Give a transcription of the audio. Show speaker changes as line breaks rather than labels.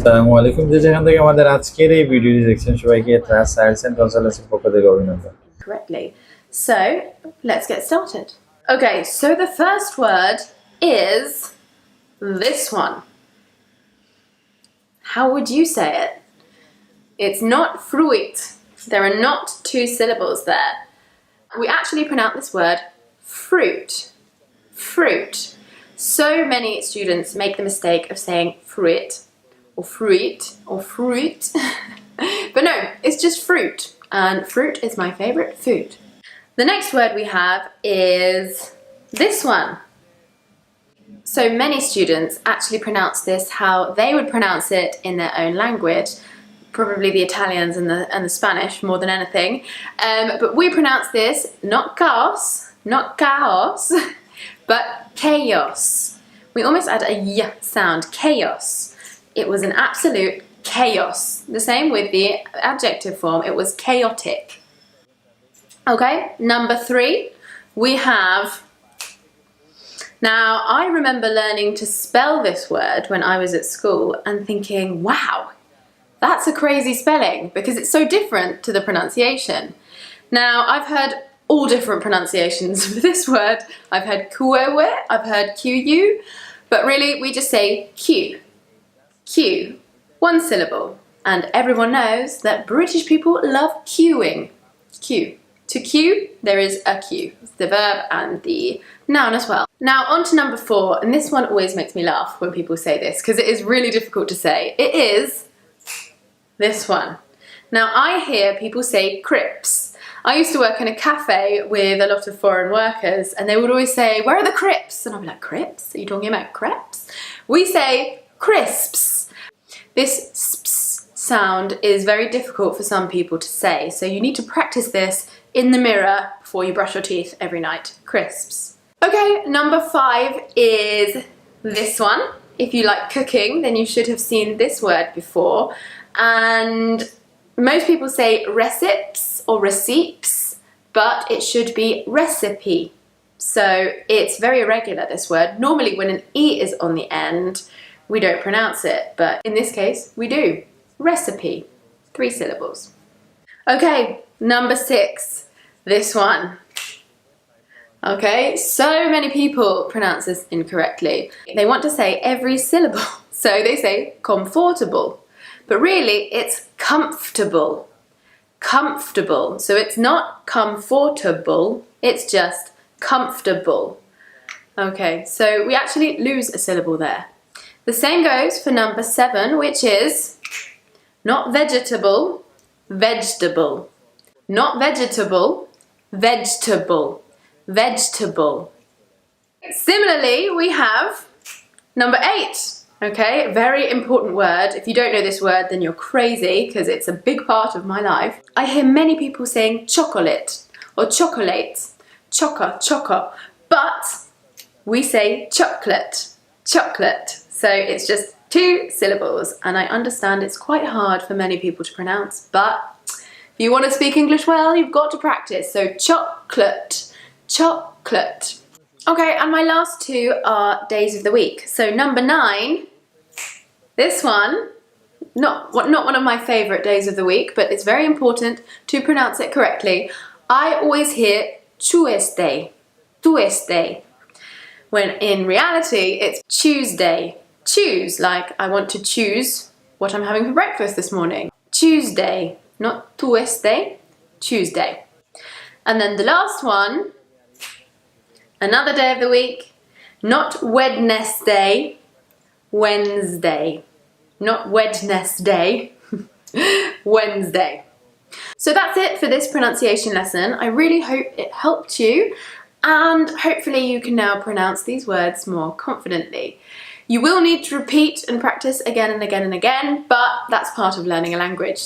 আসসালামু আলাইকুম, যেখান থেকে আমাদের আজকের এই ভিডিওটি দেখছেন সবাইকে ট্রাস্ট সায়েন্স এন্ড কনসালটেন্সির পক্ষ থেকে অভিনন্দন।
Correctly. So let's get started. Okay, so the first word is this one. How would you say it? It's not fruit. There are not two syllables there. We actually pronounce this word fruit. Fruit. So many students make the mistake of saying fruit or fruit or fruit. But no, it's just fruit. And fruit is my favorite food. The next word we have is this one. So many students actually pronounce this how they would pronounce it in their own language, probably the Italians and the Spanish more than anything. But we pronounce this not chaos, but chaos. We almost add a y sound, chaos. It was an absolute chaos. The same with the adjective form, it was chaotic. Okay, number 3, we have, now I remember learning to spell this word when I was at school and thinking, wow, that's a crazy spelling because it's so different to the pronunciation. Now I've heard all different pronunciations for this word. I've heard kuewe, I've heard QU, but really we just say Q. Q, one syllable, and everyone knows that British people love queuing. Q. To queue, there is a Q. It's the verb and the noun as well. Now on to number 4, and this one always makes me laugh when people say this because it is really difficult to say. It is this one. Now I hear people say crisps. I used to work in a cafe with a lot of foreign workers and they would always say, where are the crisps? And I'd be like, crisps? Are you talking about crepes? We say crisps. This sps sound is very difficult for some people to say, so you need to practice this in the mirror before you brush your teeth every night. Crisps. Okay, number 5 is this one. If you like cooking, then you should have seen this word before. And most people say recipes or receipts, but it should be recipe. So it's very irregular, this word. Normally when an E is on the end, we don't pronounce it, but in this case, we do. Recipe, 3 syllables. Okay, number 6, this one. Okay, so many people pronounce this incorrectly. They want to say every syllable, so they say comfortable, but really it's comfortable. Comfortable, so it's not comfortable, it's just comfortable. Okay, so we actually lose a syllable there. The same goes for number 7, which is not vegetable, vegetable. Not vegetable, vegetable, vegetable. Similarly, we have number 8. Okay, very important word. If you don't know this word, then you're crazy because it's a big part of my life. I hear many people saying chocolate or chocolate, choco, but we say chocolate, chocolate. So it's just 2 syllables, and I understand it's quite hard for many people to pronounce, but if you want to speak English well, you've got to practice. So chocolate, chocolate. Okay, and my last 2 are days of the week. So number 9, this one, not one of my favorite days of the week, but it's very important to pronounce it correctly. I always hear Tuesday, Tuesday, when in reality it's Tuesday. Choose, like I want to choose what I'm having for breakfast this morning. Tuesday, not Tuesday, Tuesday. And then the last one, another day of the week, not Wednesday, Wednesday. Not Wednesday, Wednesday. So that's it for this pronunciation lesson. I really hope it helped you, and hopefully you can now pronounce these words more confidently. You will need to repeat and practice again and again and again, but that's part of learning a language.